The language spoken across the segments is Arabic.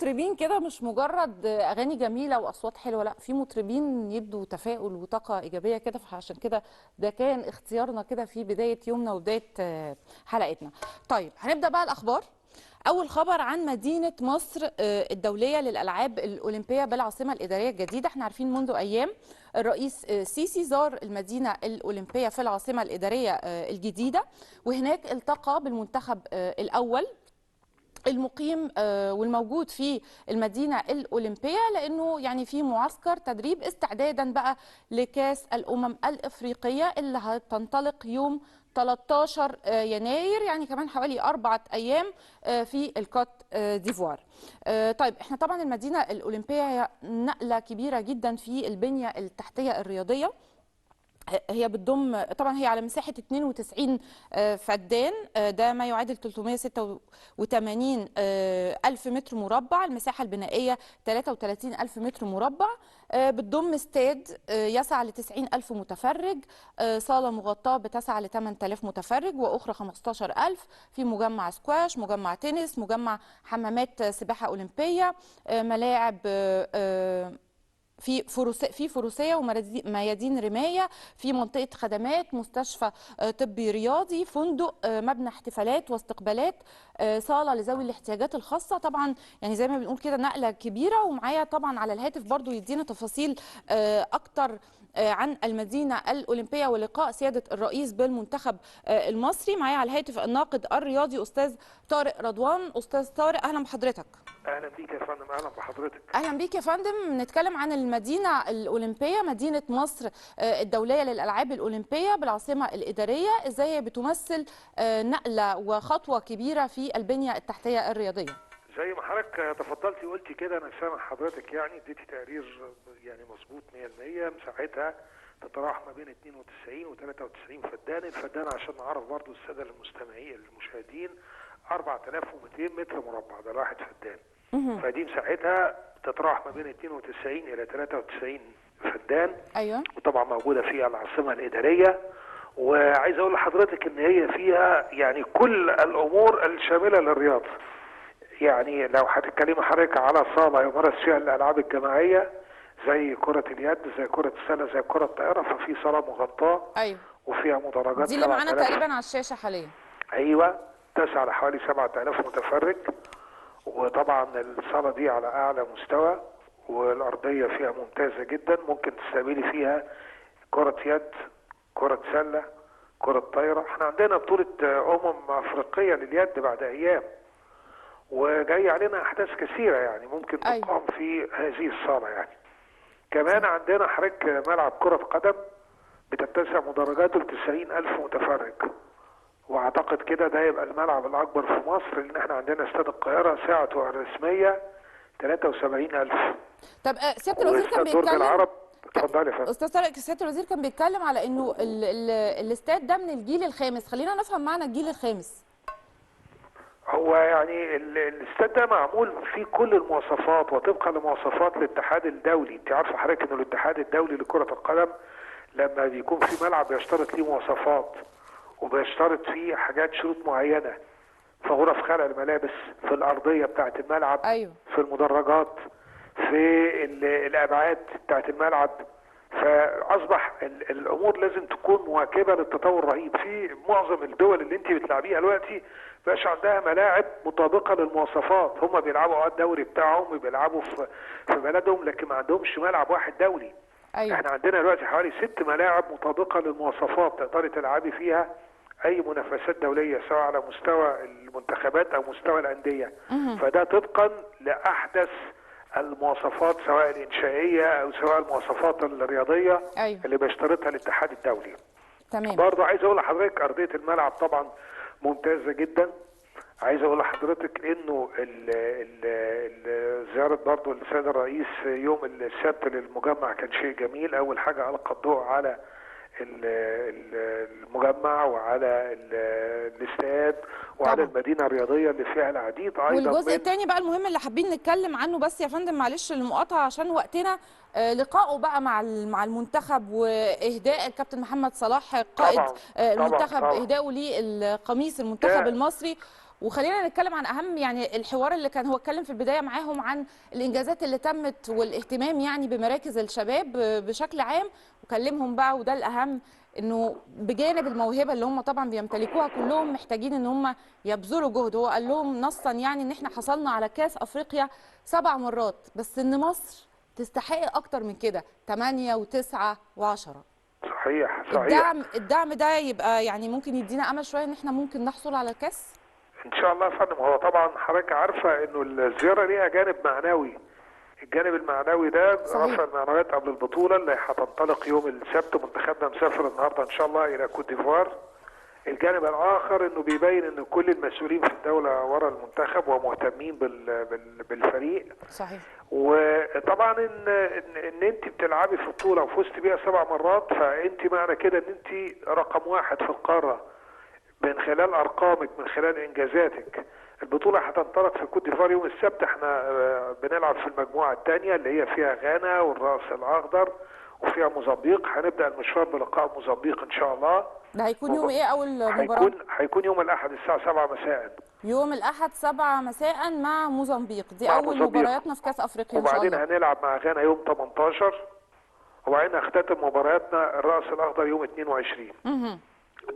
مطربين كده مش مجرد اغاني جميله واصوات حلوه، لا، في مطربين يبدوا تفاؤل وطاقه ايجابيه كده، فعشان كده ده كان اختيارنا كده في بدايه يومنا وبدايه حلقتنا. طيب هنبدا بقى الاخبار. اول خبر عن مدينه مصر الدوليه للالعاب الاولمبيه بالعاصمه الاداريه الجديده. احنا عارفين منذ ايام الرئيس السيسي زار المدينه الاولمبيه في العاصمه الاداريه الجديده، وهناك التقى بالمنتخب الاول المقيم والموجود في المدينة الأولمبية، لأنه يعني في معسكر تدريب استعدادا بقى لكأس الأمم الإفريقية اللي هتنطلق يوم 13 يناير، يعني كمان حوالي 4 أيام في الكوت ديفوار. طيب احنا طبعا المدينة الأولمبية هي نقلة كبيرة جدا في البنية التحتية الرياضية. هي بتضم طبعا، هي على مساحة 92 فدان، ده ما يعادل 386 ألف متر مربع. المساحة البنائية 33 ألف متر مربع. بتضم استاد يسع ل 90 ألف متفرج، صالة مغطاة بتسع ل 8000 متفرج، وأخرى 15 ألف، في مجمع سكواش، مجمع تنس، مجمع حمامات سباحة أولمبية، ملاعب في فروسيه وميادين رمايه، في منطقه خدمات، مستشفى طبي رياضي، فندق، مبنى احتفالات واستقبالات، صاله لذوي الاحتياجات الخاصه. طبعا يعني زي ما بنقول كده نقله كبيره. ومعايا طبعا على الهاتف برضو يدينا تفاصيل اكتر عن المدينه الاولمبيه ولقاء سياده الرئيس بالمنتخب المصري. معايا على الهاتف الناقد الرياضي استاذ طارق رضوان. استاذ طارق، اهلا بحضرتك. اهلا بيك يا فندم. اهلا بحضرتك. اهلا بيك يا فندم. نتكلم عن المدينه الاولمبيه، مدينه مصر الدوليه للالعاب الاولمبيه بالعاصمه الاداريه. ازاي هي بتمثل نقله وخطوه كبيره في البنيه التحتيه الرياضيه؟ زي ما حضرتك تفضلتي وقلتي كده، انا سامع حضرتك، يعني اديتي تقرير يعني مظبوط 100%. مساحتها تتراوح ما بين 92 و 93 فدان. الفدان عشان نعرف برضو الساده المستمعين المشاهدين 4200 متر مربع، ده واحد فدان. فدي مساحتها تتراوح ما بين 92 الى 93 فدان. ايوه. وطبعا موجوده فيها العاصمه الاداريه. وعايز اقول لحضرتك ان هي فيها يعني كل الامور الشامله للرياضه. يعني لو هتتكلمي حضرتك على صاله يمارس فيها الالعاب الجماعيه زي كره اليد، زي كره السله، زي كره الطائره، ففي صاله مغطاه. ايوه. وفيها مدرجات دي اللي معانا 7000. تقريبا على الشاشه حاليا. ايوه، تسع لحوالي 7000 متفرج. وطبعا الصاله دي على اعلى مستوى، والارضيه فيها ممتازه جدا. ممكن تستقبلي فيها كره يد، كره سله، كره طايره. احنا عندنا بطوله افريقيه لليد بعد ايام، وجاي علينا احداث كثيره يعني ممكن تقام في هذه الصاله. يعني كمان عندنا حضرتك ملعب كره قدم بتتسع مدرجاته ل 90,000 متفرج. واعتقد كده ده يبقى الملعب الاكبر في مصر، لان احنا عندنا استاد القاهره سعته الرسميه 73,000. طب سياده الوزير كان برج بيتكلم. العرب. اتفضلي يا فندم. استاذ طارق، سياده الوزير كان بيتكلم على انه الاستاد ده من الجيل الخامس. خلينا نفهم معنى الجيل الخامس. هو يعني الاستاد ده معمول فيه كل المواصفات وطبقا لمواصفات الاتحاد الدولي. انت عارفه حضرتك ان الاتحاد الدولي لكره القدم لما بيكون في ملعب بيشترط ليه مواصفات، وبيشترط فيه حاجات شروط معينه، في غرف خلع الملابس، في الارضيه بتاعه الملعب، ايوه، في المدرجات، في الابعاد بتاعه الملعب. فاصبح الامور لازم تكون مواكبه للتطور الرهيب. في معظم الدول اللي انت بتلعبيها دلوقتي بقاش عندها ملاعب مطابقه للمواصفات. هم بيلعبوا الدوري بتاعهم بيلعبوا في بلدهم، لكن ما عندهمش ملعب واحد دولي. أيوة. احنا عندنا دلوقتي حوالي 6 ملاعب مطابقه للمواصفات تقدري تلعبي فيها اي منافسات دوليه، سواء على مستوى المنتخبات او مستوى الانديه. فده طبقا لاحدث المواصفات، سواء الانشائيه او سواء المواصفات الرياضيه. أيوة. اللي بيشترطها الاتحاد الدولي. تمام. برضه عايز اقول لحضرتك ارضيه الملعب طبعا ممتازه جدا. عايز اقول لحضرتك انه زياره برضه السيد الرئيس يوم السبت للمجمع كان شيء جميل. اول حاجه القى الضوء على المجمع وعلى الاستاد وعلى طبعا المدينه الرياضيه اللي فيها العديد ايضا. والجزء الثاني بقى المهم اللي حابين نتكلم عنه، بس يا فندم معلش المقاطعه عشان وقتنا، لقائه بقى مع المنتخب واهداء الكابتن محمد صلاح قائد طبعا المنتخب، طبعا اهدائه للقميص المنتخب المصري. وخلينا نتكلم عن اهم يعني الحوار اللي كان هو اتكلم في البدايه معاهم عن الانجازات اللي تمت والاهتمام يعني بمراكز الشباب بشكل عام، وكلمهم بقى وده الاهم انه بجانب الموهبه اللي هم طبعا بيمتلكوها كلهم محتاجين ان هم يبذلوا جهد. هو قال لهم نصا يعني ان احنا حصلنا على كاس افريقيا 7 مرات، بس ان مصر تستحق اكتر من كده 8 و9 و10. صحيح صحيح. الدعم ده يبقى يعني ممكن يدينا امل شويه ان احنا ممكن نحصل على الكاس. ان شاء الله يا فندم. هو طبعا حضرتك عارفه انه الزياره ليها جانب معنوي. الجانب المعنوي ده صحيح. رفع المعنويات قبل البطوله اللي هتنطلق يوم السبت، منتخبنا مسافر النهارده ان شاء الله الى كوت ديفوار. الجانب الاخر انه بيبين ان كل المسؤولين في الدوله ورا المنتخب ومهتمين بالفريق. صحيح. وطبعا ان انت بتلعبي في بطوله وفزت بيها 7 مرات، فانت معنى كده ان انت رقم 1 في القاره من خلال ارقامك، من خلال انجازاتك. البطوله هتنطلق في كوت ديفوار يوم السبت. احنا بنلعب في المجموعه الثانيه اللي هي فيها غانا والراس الاخضر وفيها موزمبيق. هنبدا المشوار بلقاء موزمبيق ان شاء الله. ده هيكون يوم ايه اول مباراه؟ هيكون يوم الاحد الساعه 7 مساء. يوم الاحد 7 مساء مع موزمبيق، دي مع اول موزمبيق. مبارياتنا في كاس افريقيا ان شاء الله. وبعدين هنلعب مع غانا يوم 18، وبعدين هختتم مبارياتنا الراس الاخضر يوم 22.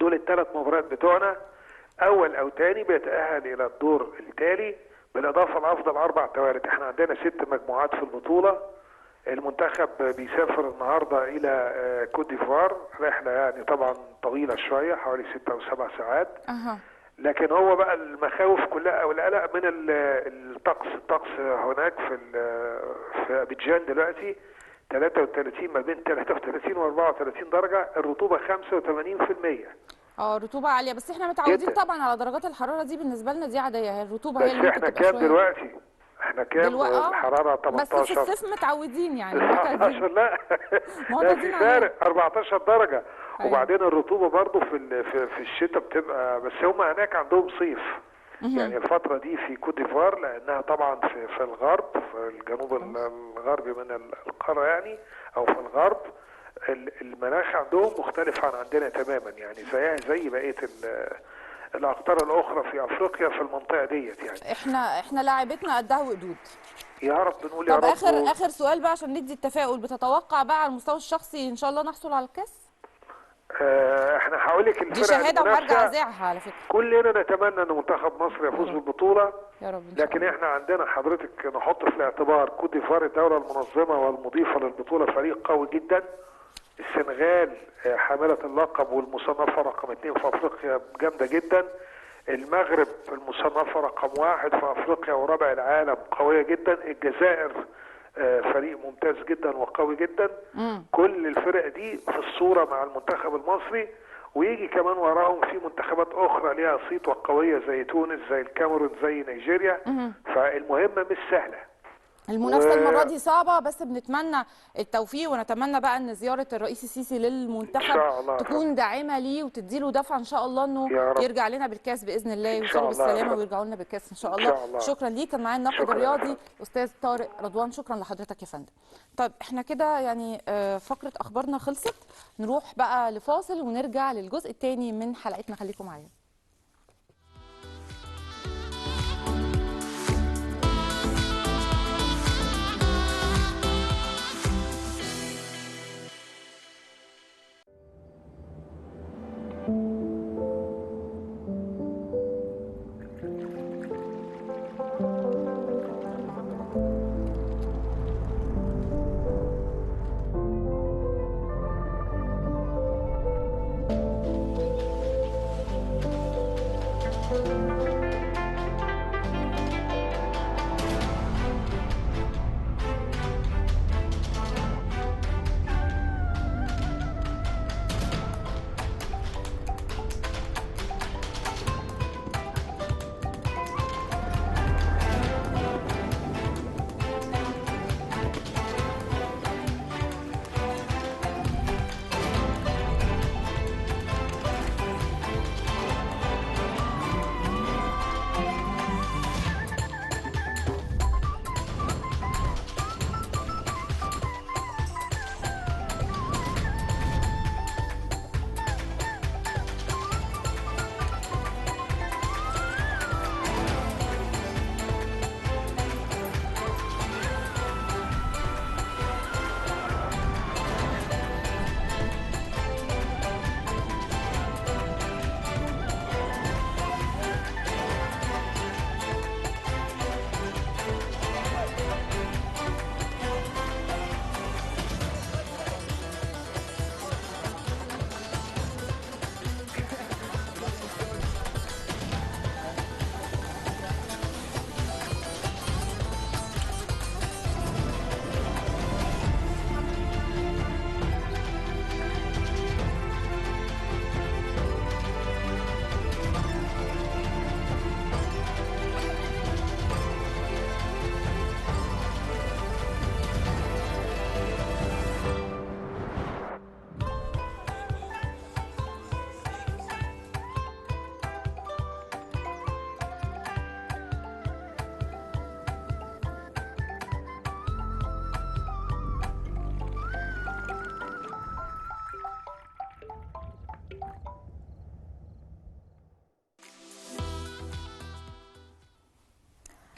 دول الثلاث مباريات بتوعنا. اول او ثاني بيتاهل الى الدور التالي، بالاضافه لافضل 4 توالت. احنا عندنا 6 مجموعات في البطوله. المنتخب بيسافر النهارده الى كوت ديفوار، رحله يعني طبعا طويله شويه حوالي 6 أو 7 ساعات. لكن هو بقى المخاوف كلها او القلق من الطقس هناك في ابيجان دلوقتي 33 ما بين 33 و 34 درجه، الرطوبه 85%. رطوبه عاليه، بس احنا متعودين جدا. طبعا على درجات الحراره دي، بالنسبه لنا دي عاديه. هي الرطوبه هي بس اللي ممكن احنا تبقى كام شويه دلوقتي؟ احنا كام الحراره؟ 18. بس في الصيف متعودين يعني 19. لا لا، في فارق 14 درجه. أيوة. وبعدين الرطوبه برضو في الشتاء بتبقى، بس هم هناك عندهم صيف. يعني الفتره دي في كوت ديفوار لانها طبعا في الغرب، في الجنوب الغربي من القاره يعني، او في الغرب. المناخ عندهم مختلف عن عندنا تماما، يعني زيها زي بقيه الاقطار الاخرى في افريقيا في المنطقه ديت يعني. احنا لاعبتنا قدها وقدود. يا رب نقول يا رب. طب اخر سؤال بقى عشان ندي التفاؤل، بتتوقع بقى على المستوى الشخصي ان شاء الله نحصل على الكاس؟ احنا هقول لك دي شهاده وهرجع اذاعها على فكره. كلنا نتمنى ان منتخب مصر يفوز بالبطوله يا رب. لكن احنا عندنا حضرتك نحط في الاعتبار كوت ديفوار الدوله المنظمه والمضيفه للبطوله فريق قوي جدا. السنغال حامله اللقب والمصنفه رقم 2 في افريقيا جامده جدا. المغرب المصنفه رقم 1 في افريقيا ورابع العالم قويه جدا. الجزائر فريق ممتاز جدا وقوي جدا. كل الفرق دي في الصوره مع المنتخب المصري، ويجي كمان وراهم في منتخبات اخرى ليها صيت وقويه زي تونس زي الكاميرون زي نيجيريا. فالمهمه مش سهله. المنافسه المره دي صعبه، بس بنتمنى التوفيق ونتمنى بقى ان زياره الرئيس السيسي للمنتخب تكون داعمه ليه وتدي له دفعه ان شاء الله انه يرجع لنا بالكاس باذن الله، يوصلوا بالسلامه ويرجعوا لنا بالكاس ان شاء الله. شكرا ليك. كان معانا الناقد الرياضي استاذ طارق رضوان. شكرا لحضرتك يا فندم. طيب احنا كده يعني فقره اخبارنا خلصت، نروح بقى لفاصل ونرجع للجزء الثاني من حلقتنا. خليكم معايا.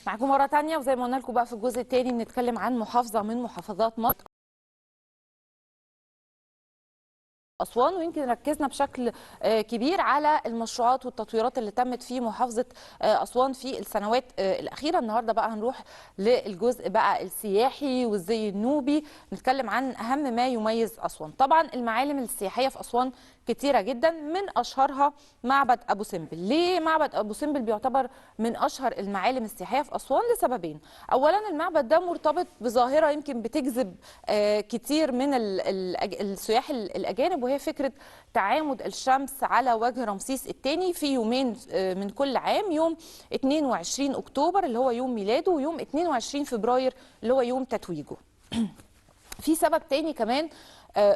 معاكم مرة تانية، وزي ما قلنا لكم بقى في الجزء الثاني بنتكلم عن محافظة من محافظات مصر، أسوان. ويمكن ركزنا بشكل كبير على المشروعات والتطويرات اللي تمت في محافظة أسوان في السنوات الأخيرة. النهاردة بقى هنروح للجزء بقى السياحي والزي النوبي، نتكلم عن أهم ما يميز أسوان. طبعا المعالم السياحية في أسوان كتيرة جدا، من أشهرها معبد أبو سمبل. ليه معبد أبو سمبل بيعتبر من أشهر المعالم السياحية في أسوان؟ لسببين. أولا المعبد ده مرتبط بظاهرة يمكن بتجذب كتير من السياح الأجانب، وهي فكرة تعامد الشمس على وجه رمسيس الثاني في يومين من كل عام، يوم 22 أكتوبر اللي هو يوم ميلاده، ويوم 22 فبراير اللي هو يوم تتويجه. في سبب تاني كمان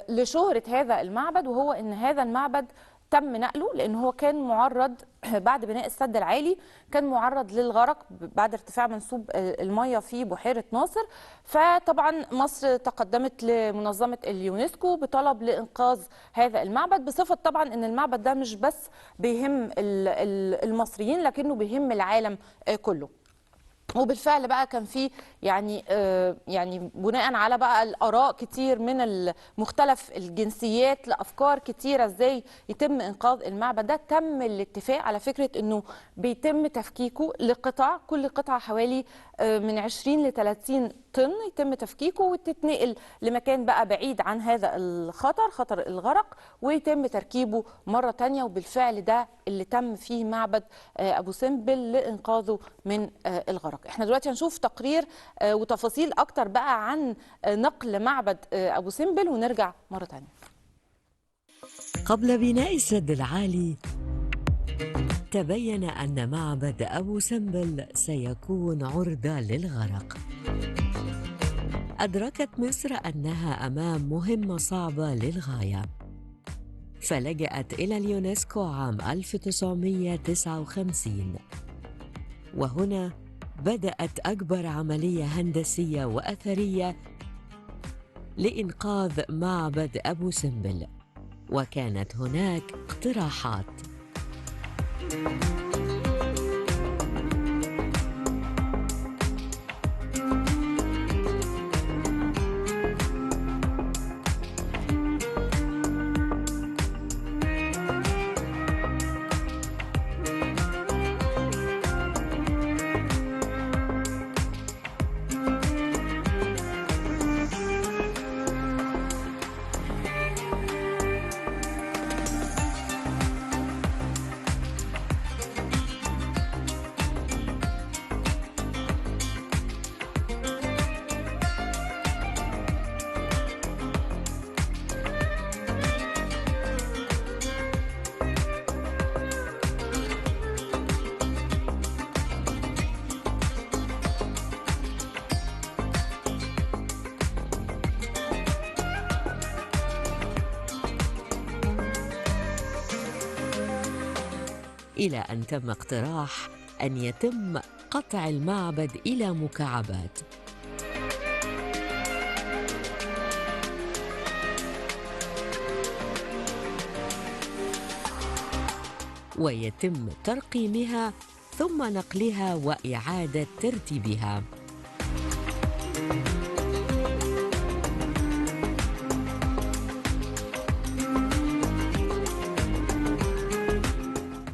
لشهرة هذا المعبد، وهو ان هذا المعبد تم نقله لان هو كان معرض بعد بناء السد العالي، كان معرض للغرق بعد ارتفاع منسوب الميه في بحيره ناصر. فطبعا مصر تقدمت لمنظمه اليونسكو بطلب لانقاذ هذا المعبد، بصفه طبعا ان المعبد ده مش بس بيهم المصريين لكنه بيهم العالم كله. وبالفعل بقى كان في يعني بناء على بقى الاراء كتير من مختلف الجنسيات لافكار كتيره ازاي يتم انقاذ المعبد ده، تم الاتفاق على فكره انه بيتم تفكيكه لقطع، كل قطعه حوالي من 20 ل 30 طن، يتم تفكيكه وتتنقل لمكان بقى بعيد عن هذا الخطر، خطر الغرق، ويتم تركيبه مره تانية. وبالفعل ده اللي تم فيه معبد ابو سمبل لانقاذه من الغرق. احنا دلوقتي هنشوف تقرير وتفاصيل اكتر بقى عن نقل معبد ابو سمبل، ونرجع مره تانية. قبل بناء السد العالي تبين أن معبد أبو سمبل سيكون عرضة للغرق. أدركت مصر أنها أمام مهمة صعبة للغاية، فلجأت إلى اليونسكو عام 1959، وهنا بدأت أكبر عملية هندسية وأثرية لإنقاذ معبد أبو سمبل. وكانت هناك اقتراحات. إلى أن تم اقتراح أن يتم قطع المعبد إلى مكعبات، ويتم ترقيمها ثم نقلها وإعادة ترتيبها.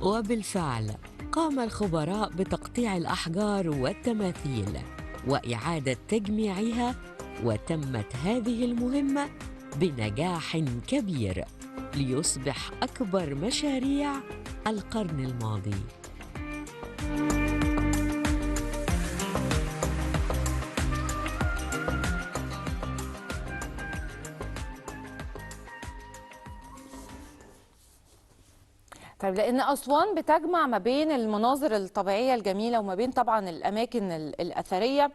وبالفعل قام الخبراء بتقطيع الأحجار والتماثيل وإعادة تجميعها، وتمت هذه المهمة بنجاح كبير ليصبح أكبر مشاريع القرن الماضي. طيب، لأن أسوان بتجمع ما بين المناظر الطبيعية الجميلة وما بين طبعا الأماكن الأثرية،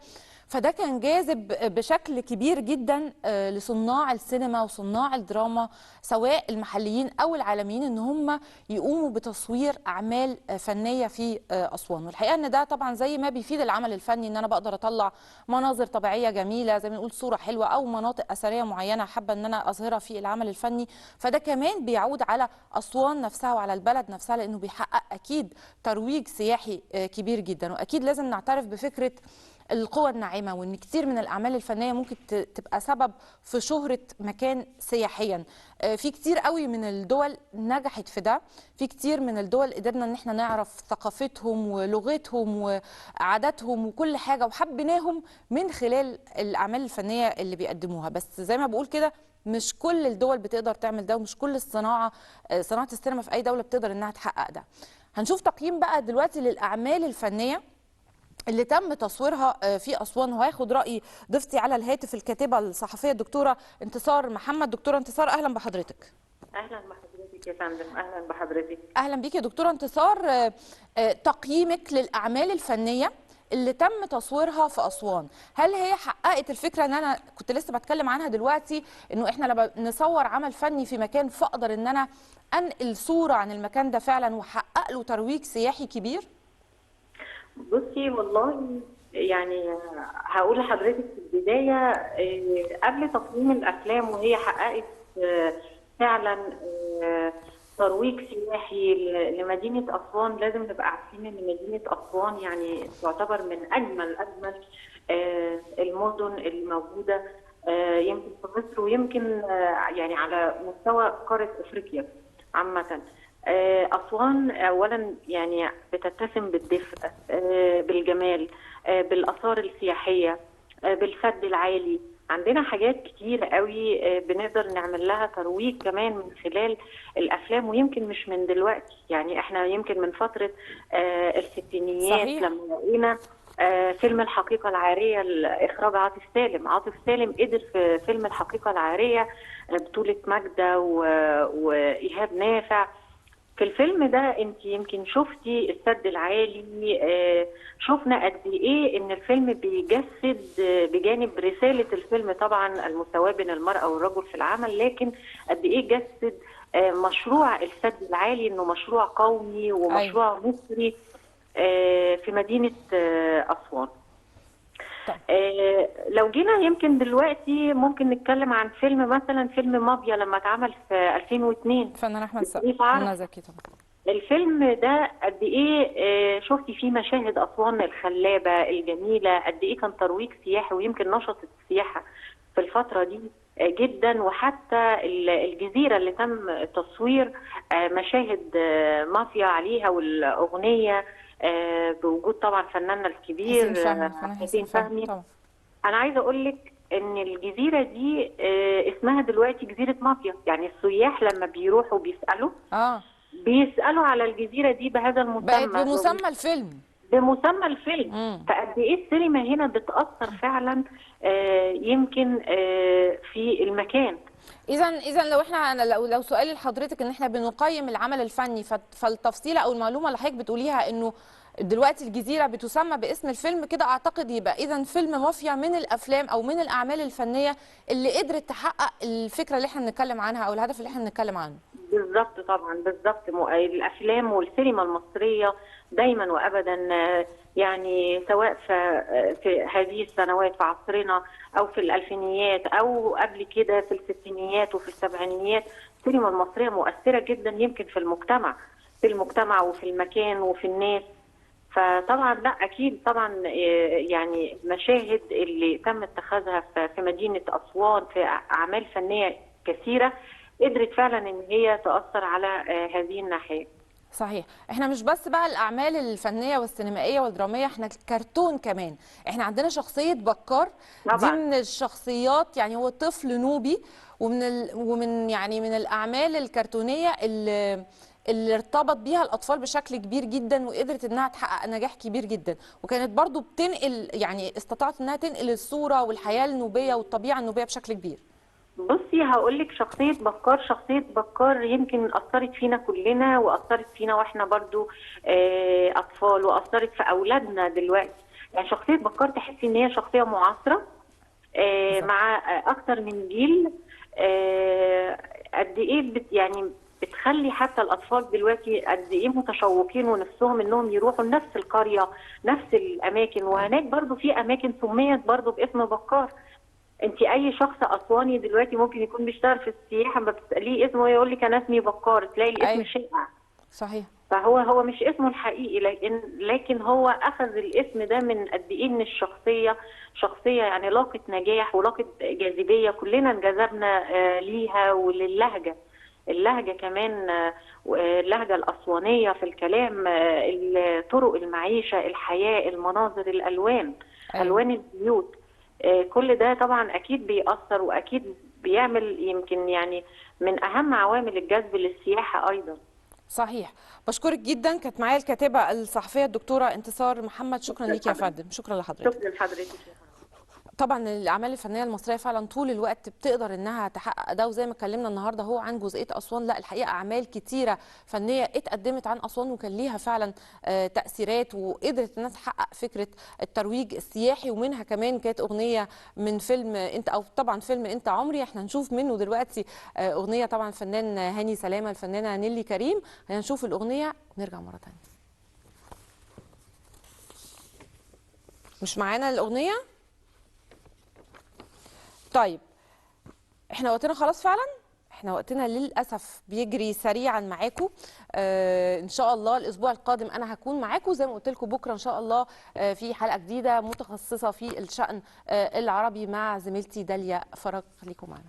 فده كان جاذب بشكل كبير جدا لصناع السينما وصناع الدراما سواء المحليين او العالميين ان هم يقوموا بتصوير اعمال فنيه في اسوان. والحقيقه ان ده طبعا زي ما بيفيد العمل الفني ان انا بقدر اطلع مناظر طبيعيه جميله زي ما نقول صوره حلوه او مناطق اثريه معينه حابه ان انا اظهرها في العمل الفني، فده كمان بيعود على اسوان نفسها وعلى البلد نفسها لانه بيحقق اكيد ترويج سياحي كبير جدا. واكيد لازم نعترف بفكره القوى الناعمة وإن كتير من الأعمال الفنية ممكن تبقى سبب في شهرة مكان سياحيا. في كتير قوي من الدول نجحت في ده، في كتير من الدول قدرنا إن احنا نعرف ثقافتهم ولغتهم وعاداتهم وكل حاجة وحبيناهم من خلال الأعمال الفنية اللي بيقدموها. بس زي ما بقول كده مش كل الدول بتقدر تعمل ده ومش كل صناعة السينما في أي دولة بتقدر إنها تحقق ده. هنشوف تقييم بقى دلوقتي للأعمال الفنية اللي تم تصويرها في أسوان، وهياخد رأي ضيفتي على الهاتف الكاتبة الصحفية الدكتورة انتصار محمد. دكتورة انتصار أهلا بحضرتك. اهلا بحضرتك يا فندم. اهلا بحضرتك. أهلا بيك يا دكتورة انتصار. تقييمك للأعمال الفنية اللي تم تصويرها في أسوان، هل هي حققت الفكرة ان انا كنت لسه بتكلم عنها دلوقتي انه احنا لما نصور عمل فني في مكان فاقدر ان انا انقل صورة عن المكان ده فعلا واحقق له ترويج سياحي كبير؟ بصي والله يعني هقول لحضرتك في البدايه قبل تقييم الافلام وهي حققت فعلا ترويج سياحي لمدينه اسوان، لازم نبقى عارفين ان مدينه اسوان يعني تعتبر من اجمل المدن الموجوده يمكن في مصر ويمكن يعني على مستوى قاره افريقيا عامه. أسوان أولا يعني بتتسم بالدفء، بالجمال، بالآثار السياحية، بالسد العالي. عندنا حاجات كتير قوي بنقدر نعمل لها ترويج كمان من خلال الأفلام، ويمكن مش من دلوقتي، يعني احنا يمكن من فترة الستينيات صحيح. لما لقينا فيلم الحقيقة العارية إخراج عاطف سالم. عاطف سالم قدر في فيلم الحقيقة العارية بطولة ماجدة وإيهاب نافع. في الفيلم ده انت يمكن شفتي السد العالي، شفنا قد ايه ان الفيلم بيجسد بجانب رسالة الفيلم طبعا المساواة بين المرأة والرجل في العمل، لكن قد ايه جسد مشروع السد العالي انه مشروع قومي ومشروع مصري في مدينة أسوان. لو جينا يمكن دلوقتي ممكن نتكلم عن فيلم مثلا فيلم مافيا لما اتعمل في 2002 فنان احمد زكي طبعا. الفيلم ده قد ايه شفتي فيه مشاهد اسوان الخلابه الجميله، قد ايه كان ترويج سياحي ويمكن نشطت السياحه في الفتره دي جدا. وحتى الجزيره اللي تم تصوير مشاهد مافيا عليها والاغنيه بوجود طبعا فناننا الكبير حسين فهمي. انا عايزه اقول لك ان الجزيره دي اسمها دلوقتي جزيره مافيا، يعني السياح لما بيروحوا بيسالوا على الجزيره دي بهذا المسمى، بقت بمسمى الفيلم. فقد ايه السينما هنا بتاثر فعلا يمكن في المكان. اذا لو احنا لو سؤالي لحضرتك ان احنا بنقيم العمل الفني، فالتفصيله او المعلومه اللي حضرتك بتقوليها انه دلوقتي الجزيره بتسمى باسم الفيلم، كده اعتقد يبقى اذا فيلم مافيا من الافلام او من الاعمال الفنيه اللي قدرت تحقق الفكره اللي احنا بنتكلم عنها او الهدف اللي احنا بنتكلم عنه. بالظبط طبعا بالظبط. الافلام والسينما المصريه دايما وابدا يعني سواء في هذه السنوات في عصرنا او في الالفينيات او قبل كده في الستينيات وفي السبعينيات، السينما المصريه مؤثره جدا يمكن في المجتمع وفي المكان وفي الناس. فطبعا لا اكيد طبعا يعني مشاهد اللي تم اتخاذها في مدينه اسوان في اعمال فنيه كثيره قدرت فعلا ان هي تاثر على هذه الناحيه. صحيح. احنا مش بس بقى الاعمال الفنيه والسينمائيه والدراميه، احنا الكرتون كمان. احنا عندنا شخصيه بكار دي من الشخصيات، يعني هو طفل نوبي ومن يعني من الاعمال الكرتونيه اللي ارتبط بيها الاطفال بشكل كبير جدا وقدرت انها تحقق نجاح كبير جدا، وكانت برضو بتنقل يعني استطاعت انها تنقل الصوره والحياه النوبيه والطبيعه النوبيه بشكل كبير. بصي هقول لك شخصيه بكار يمكن اثرت فينا كلنا واثرت فينا واحنا برضو اطفال، واثرت في اولادنا دلوقتي. يعني شخصيه بكار تحسي ان هي شخصيه معاصره مع اكتر من جيل. قد ايه يعني بتخلي حتى الاطفال دلوقتي قد ايه متشوقين ونفسهم انهم يروحوا لنفس القريه نفس الاماكن. وهناك برضو في اماكن سميت برضو باسم بكار. انت اي شخص اسواني دلوقتي ممكن يكون بيشتغل في السياحه، ما بتساليه اسمه يقول لك انا اسمي بكار، تلاقي الاسم أيوة. شائع. صحيح. فهو مش اسمه الحقيقي، لكن هو اخذ الاسم ده من قد ايه ان الشخصيه شخصيه يعني لاقت نجاح ولاقت جاذبيه، كلنا انجذبنا ليها وللهجه. اللهجه كمان اللهجه الاسوانيه في الكلام، طرق المعيشه، الحياه، المناظر، الالوان، أيوة. الوان البيوت. كل ده طبعا اكيد بيأثر واكيد بيعمل يمكن يعني من اهم عوامل الجذب للسياحه ايضا. صحيح. بشكرك جدا. كانت معايا الكاتبه الصحفيه الدكتوره انتصار محمد. شكرا ليك يا فندم. شكرا لحضرتك. شكرا لحضرتك. طبعا الاعمال الفنيه المصريه فعلا طول الوقت بتقدر انها تحقق ده، وزي ما اتكلمنا النهارده هو عن جزئيه اسوان، لا الحقيقه اعمال كتيره فنيه اتقدمت عن اسوان وكان ليها فعلا تاثيرات وقدرت انها تحقق فكره الترويج السياحي. ومنها كمان كانت اغنيه من فيلم انت، او طبعا فيلم انت عمري. احنا هنشوف منه دلوقتي اغنيه طبعا الفنان هاني سلامه، الفنانه نيلي كريم. هنشوف الاغنيه ونرجع مره ثانيه. مش معانا الاغنيه؟ طيب احنا وقتنا خلاص فعلا، احنا وقتنا للاسف بيجري سريعا معاكم. ان شاء الله الاسبوع القادم انا هكون معاكم زي ما قلت لكم بكره ان شاء الله في حلقه جديده متخصصه في الشأن العربي مع زميلتي داليا فرج. خليكم معنا.